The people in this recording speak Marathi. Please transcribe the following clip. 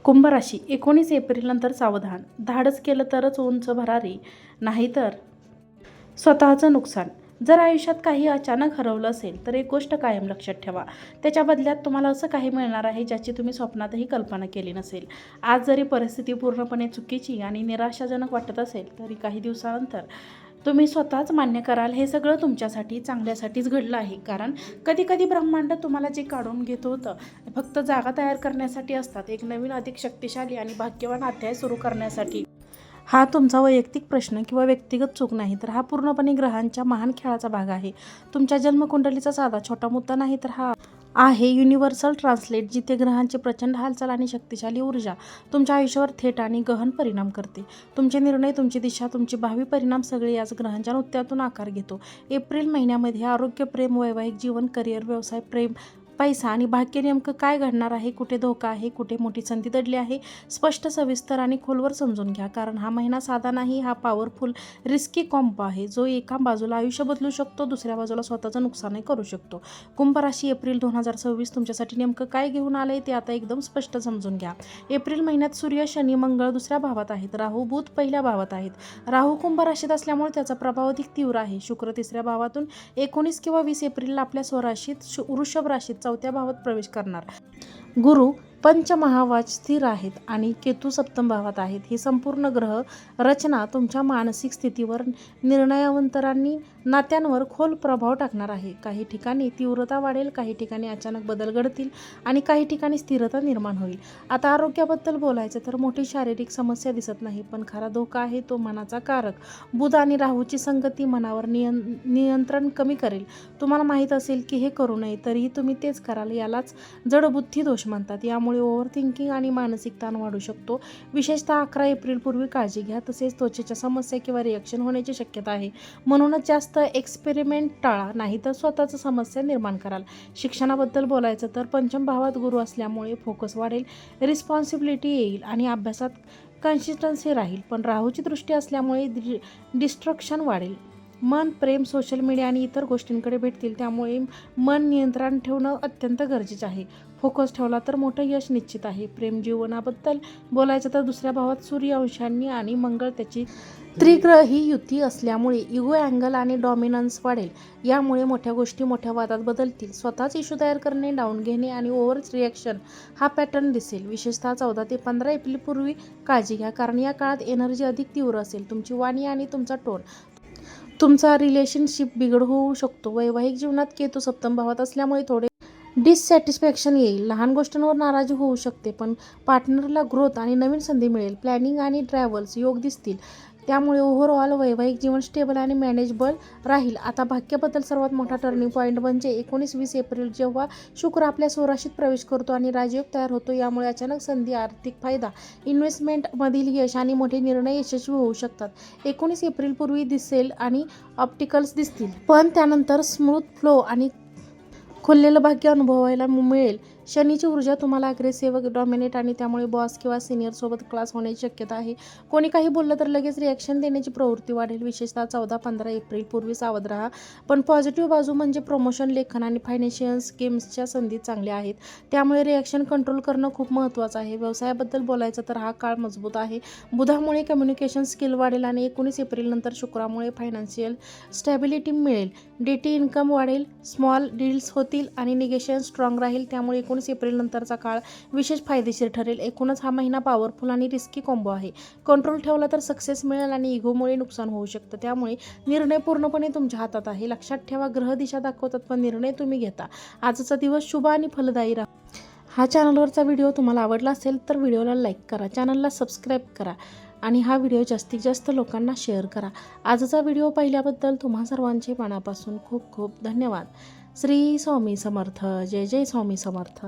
कुंभ राशी 19 एप्रिलनंतर सावधान. धाडस केलं तरच उंच भरारी, नाहीतर स्वतःचं नुकसान. जर आयुष्यात काही अचानक हरवलं असेल तर एक गोष्ट कायम लक्षात ठेवा, त्याच्या बदल्यात तुम्हाला असं काही मिळणार आहे ज्याची तुम्ही स्वप्नातही कल्पना केली नसेल. आज जरी परिस्थिती पूर्णपणे चुकीची आणि निराशाजनक वाटत असेल तरी काही दिवसानंतर तुम्ही स्वतःच मान्य कराल हे सगळं तुमच्यासाठी चांगल्यासाठीच घडलं आहे. कारण कधी कधी ब्रह्मांड तुम्हाला जे काढून घेत होतं फक्त जागा तयार करण्यासाठी असतात, एक नवीन अधिक शक्तिशाली आणि भाग्यवान अध्याय सुरू करण्यासाठी. हा तुमचा वैयक्तिक प्रश्न किंवा व्यक्तिगत चूक नाही, तर हा पूर्णपणे ग्रहांच्या महान खेळाचा भाग आहे. तुमच्या जन्मकुंडलीचा साधा छोटा मुद्दा नाही, तर हा आहे युनिव्हर्सल ट्रान्सलेट, जिथे ग्रहांची प्रचंड हालचाल आणि शक्तिशाली ऊर्जा तुमच्या आयुष्यावर थेट आणि गहन परिणाम करते. तुमचे निर्णय, तुमची दिशा, तुमचे भावी परिणाम सगळे याच ग्रहांच्या नृत्यातून आकार घेतो. एप्रिल महिन्यामध्ये आरोग्य, प्रेम, वैवाहिक जीवन, करिअर, व्यवसाय, प्रेम, पैसा आणि भाग्य नेमकं काय घडणार आहे, कुठे धोका आहे, कुठे मोठी संधी दडली आहे, स्पष्ट, सविस्तर आणि खोलवर समजून घ्या. कारण हा महिना साधा नाही, हा पॉवरफुल रिस्की कॉम्बो आहे, जो एका बाजूला आयुष्य बदलू शकतो, दुसऱ्या बाजूला स्वतःचं नुकसानही करू शकतो. कुंभ राशी एप्रिल 2026 तुमच्यासाठी नेमकं काय घेऊन आलंय ते आता एकदम स्पष्ट समजून घ्या. एप्रिल महिन्यात सूर्य, शनी, मंगळ दुसऱ्या भावात आहेत, राहू, बुध पहिल्या भावात आहेत. राहू कुंभ राशीत असल्यामुळे त्याचा प्रभाव अधिक तीव्र आहे. शुक्र तिसऱ्या भावातून 19 किंवा 20 एप्रिलला आपल्या स्वराशीत वृषभ राशीत चौथ्या भावात प्रवेश करणार. गुरु पंचमहावाच स्थिर आहेत आणि केतू सप्तम भावात आहेत. ही संपूर्ण ग्रह रचना तुमच्या मानसिक स्थितीवर, निर्णयांतरांनी नात्यांवर खोल प्रभाव टाकणार आहे. काही ठिकाणी तीव्रता वाढेल, काही ठिकाणी अचानक बदल घडतील आणि काही ठिकाणी स्थिरता निर्माण होईल. आता आरोग्याबद्दल बोलायचं तर मोठी शारीरिक समस्या दिसत नाही, पण खरा धोका आहे तो मनाचा कारक. बुध आणि राहूची संगती मनावर नियंत्रण कमी करेल. तुम्हाला माहीत असेल की हे करू नये, तरीही तुम्ही तेच कराल. यालाच जडबुद्धी दोष म्हणतात. यामुळे ओव्हर थिंकिंग आणि मानसिक ताण वाढू शकतो. विशेषतः 11 एप्रिलपूर्वी काळजी घ्या. तसेच त्वचेच्या समस्या किंवा रिएक्शन होण्याची शक्यता आहे, म्हणूनच जास्त एक्सपेरिमेंट टाळा, नाहीतर स्वतःच समस्या निर्माण कराल. शिक्षणाबद्दल बोलायचं तर पंचम भावात गुरु असल्यामुळे फोकस वाढेल, रिस्पॉन्सिबिलिटी येईल आणि अभ्यासात कन्सिस्टन्सी राहील. पण राहूची दृष्टी असल्यामुळे डिस्ट्रक्शन वाढेल. मन, प्रेम, सोशल मीडिया आणि इतर गोष्टींकडे भेटतील, त्यामुळे मन नियंत्रण ठेवणं अत्यंत गरजेचं आहे. फोकस ठेवला तर मोठं यश निश्चित आहे. प्रेम जीवनाबद्दल बोलायचं तर दुसऱ्या भावात सूर्य, अंशांनी आणि मंगळ त्याची त्रिग्रही युती असल्यामुळे इगो, अँगल आणि डॉमिनन्स वाढेल. यामुळे मोठ्या गोष्टी मोठ्या वादात बदलतील. स्वतःच इश्यू तयार करणे, डाऊन घेणे आणि ओव्हर रिॲक्शन हा पॅटर्न दिसेल. विशेषतः 14 ते 15 एप्रिलपूर्वी काळजी घ्या, कारण या काळात एनर्जी अधिक तीव्र असेल. तुमची वाणी आणि तुमचा टोन तुमचा रिलेशनशिप बिघड होऊ शकतो. वैवाहिक जीवनात केतू सप्तम भावात असल्यामुळे थोडे डिससॅटिस्फॅक्शन येईल. लहान गोष्टींवर नाराजी होऊ शकते, पण पार्टनरला ग्रोथ आणि नवीन संधी मिळेल. प्लॅनिंग आणि ट्रॅव्हल्स योग दिसतील, त्यामुळे ओव्हरऑल वैवाहिक जीवन स्टेबल आणि मॅनेजेबल राहील. आता भाग्याबद्दल सर्वात मोठा टर्निंग पॉईंट म्हणजे 19-20 एप्रिल, जेव्हा शुक्र आपल्या स्वराशीत प्रवेश करतो आणि राजयोग तयार होतो. यामुळे अचानक संधी, आर्थिक फायदा, इन्व्हेस्टमेंटमधील यश आणि मोठे निर्णय यशस्वी होऊ शकतात. 19 एप्रिलपूर्वी दिसेल आणि ऑप्टिकल्स दिसतील, पण त्यानंतर स्मूथ फ्लो आणि खुललेलं भाग्य अनुभवायला मिळेल. शनीची ऊर्जा तुम्हाला अग्रेसिव्ह, डॉमिनेट आणि त्यामुळे बॉस किंवा सिनियरसोबत क्लास होण्याची शक्यता आहे. कोणी काही बोललं तर लगेच रिॲक्शन देण्याची प्रवृत्ती वाढेल. विशेषतः 14-15 एप्रिलपूर्वी सावध राहा. पण पॉझिटिव्ह बाजू म्हणजे प्रमोशन, लेखन आणि फायनान्शियल स्कीम्सच्या संधी चांगल्या आहेत, त्यामुळे रिॲक्शन कंट्रोल करणं खूप महत्त्वाचं आहे. व्यवसायाबद्दल बोलायचं तर हा काळ मजबूत आहे. बुधामुळे कम्युनिकेशन स्किल वाढेल आणि 19 एप्रिलनंतर शुक्रामुळे फायनान्शियल स्टॅबिलिटी मिळेल. डेटी इन्कम वाढेल, स्मॉल डील्स होतील आणि निगेशन स्ट्रॉंग राहील. त्यामुळे 19 एप्रिलनंतरचा काळ विशेष फायदेशीर ठरेल. एकूणच हा महिना पॉवरफुल आणि रिस्की कॉम्बो आहे. कंट्रोल ठेवला तर सक्सेस मिळेल आणि इगोमुळे नुकसान होऊ शकतं, त्यामुळे निर्णय पूर्णपणे तुमच्या हातात आहे. लक्षात ठेवा, ग्रह दिशा दाखवतात, पण निर्णय तुम्ही घेता. आजचा दिवस शुभ आणि फलदायी राहा. हा चॅनलवरचा व्हिडिओ तुम्हाला आवडला असेल तर व्हिडिओला लाईक करा, चॅनलला सबस्क्राईब करा आणि हा व्हिडिओ जास्तीत जास्त लोकांना शेअर करा. आजचा व्हिडिओ पाहिल्याबद्दल तुम्हा सर्वांचे मनापासून खूप खूप धन्यवाद. श्री स्वामी समर्थ. जय जय स्वामी समर्थ.